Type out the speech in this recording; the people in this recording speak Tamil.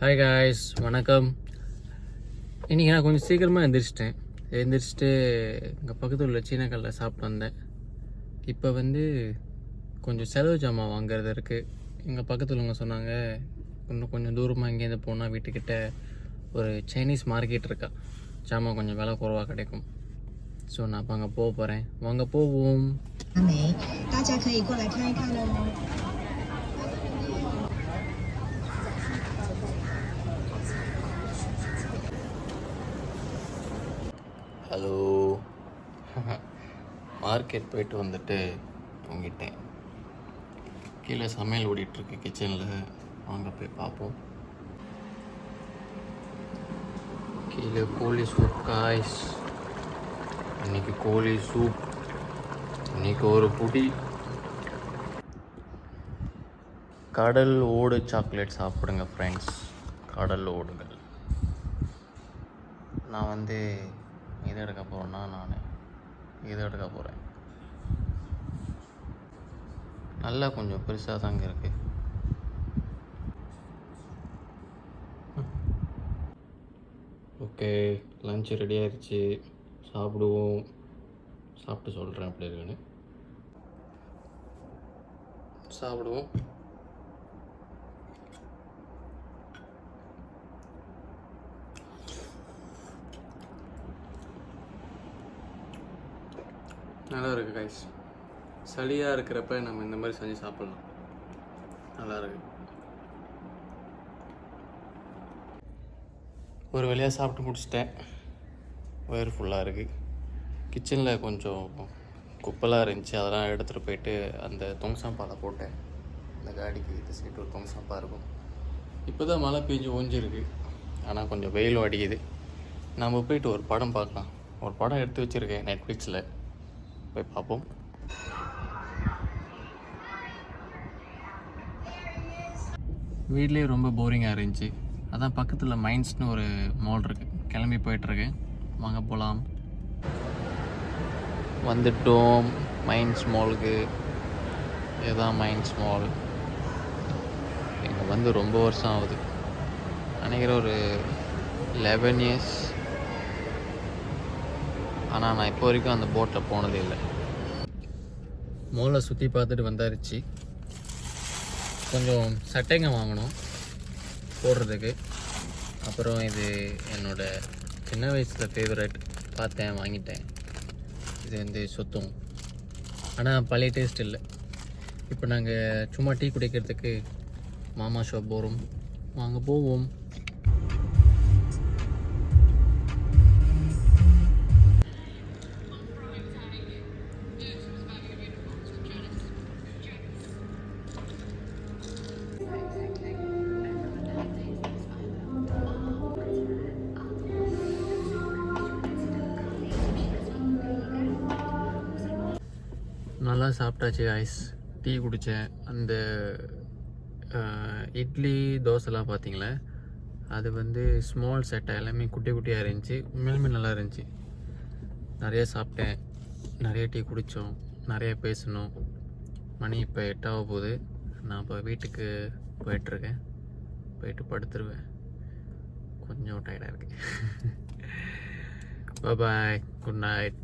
ஹாய் காய்ஸ், வணக்கம். இன்றைக்கி நான் கொஞ்சம் சீக்கிரமாக எழுந்திரிச்சிட்டு எங்கள் பக்கத்தில் உள்ள சீன கடையில் சாப்பிட்டு வந்தேன். இப்போ கொஞ்சம் செலவு ஜாமான் வாங்குறது இருக்குது. எங்கள் பக்கத்தில் உள்ளவங்க சொன்னாங்க, இன்னும் கொஞ்சம் தூரமாக இங்கேருந்து போனால் வீட்டுக்கிட்ட ஒரு சைனீஸ் மார்க்கெட் இருக்கா, ஜாமான் கொஞ்சம் விலை குறைவாக கிடைக்கும். ஸோ நான் இப்போ அங்கே போக போகிறேன். வாங்க போவோம். ஹலோ. மார்க்கெட் போயிட்டு வந்துட்டு தூங்கிட்டேன். கீழே சமையல் ஓடிட்டுருக்கு கிச்சனில். வாங்க போய் பார்ப்போம். கீழே கோழி சூப் காய்ஸ். இன்னைக்கு கோழி சூப், இன்னைக்கு ஒரு புடி. கடல் ஓடு சாக்லேட் சாப்பிடுங்க ஃப்ரெண்ட்ஸ், கடல் ஓடுங்கள். நான் இதை எடுக்க போகிறேன்னா இதை எடுக்க போகிறேன். நல்லா கொஞ்சம் பெருசாக தாங்க இருக்குது. ஓகே, லஞ்சு ரெடி ஆயிடுச்சு. சாப்பிடுவோம். சாப்பிட்டு சொல்கிறேன் எப்படி இருக்குன்னு. சாப்பிடுவோம். நல்லா இருக்குது கைஸ். சளியாக இருக்கிறப்ப நம்ம இந்த மாதிரி செஞ்சு சாப்பிட்லாம். நல்லா இருக்கு. ஒரு வழியாக சாப்பிட்டு முடிச்சிட்டேன். வயிறு ஃபுல்லாக இருக்குது. கிச்சனில் கொஞ்சம் குப்பைலாம் இருந்துச்சு, அதெல்லாம் எடுத்துகிட்டு போயிட்டு அந்த தொங்சாம்பாலை போட்டேன். அந்த காடிக்கு இந்த சைடு ஒரு தொங்சாம்பா இருக்கும். இப்போ தான் மழை பெஞ்சு ஓஞ்சிருக்கு, ஆனால் கொஞ்சம் வெயிலும் அடிக்குது. நம்ம போயிட்டு ஒரு படம் பார்க்கலாம். ஒரு படம் எடுத்து வச்சுருக்கேன் நெட்ஃப்ளிக்ஸில், போய் பார்ப்போம். வீட்லேயே ரொம்ப போரிங்காக இருந்துச்சு, அதான் பக்கத்தில் மைன்ஸ்னு ஒரு மால் இருக்குது, கிளம்பி போயிட்டுருக்கேன். வாங்க போகலாம். வந்துட்டோம் மைன்ஸ் மாலுக்கு. இதுதான் மைன்ஸ் மால். இங்கே ரொம்ப வருஷம் ஆகுது, நினைக்கிறேன் ஒரு 11 years. ஆனால் நான் இப்போ வரைக்கும் அந்த போட்டில் போனதே இல்லை. மாலை சுற்றி பார்த்துட்டு வந்தாருச்சு. கொஞ்சம் சட்டைங்க வாங்கணும் போடுறதுக்கு. அப்புறம் இது என்னோடய சின்ன வயசில் ஃபேவரட், பார்த்தேன் வாங்கிட்டேன். இது சுத்தம், ஆனால் பழைய டேஸ்ட் இல்லை. இப்போ நாங்கள் சும்மா டீ குடிக்கிறதுக்கு மாமா ஷாப் போகிறோம். வாங்க போவோம். நல்லா சாப்பிட்டாச்சு ஐஸ். டீ குடித்தேன். அந்த இட்லி தோசைலாம் பார்த்தீங்களா, அது ஸ்மால் செட்டாக எல்லாமே குட்டி குட்டியாக இருந்துச்சு. உண்மையிலுமே நல்லா இருந்துச்சு. நிறைய சாப்பிட்டேன், நிறைய டீ குடித்தோம், நிறைய பேசணும். மணி இப்போ 8 ஆக போகுது. நான் இப்போ வீட்டுக்கு போயிட்டுருக்கேன். போயிட்டு படுத்துருவேன். கொஞ்சம் டயர்டாக இருக்குது. பாய், குட் நைட்.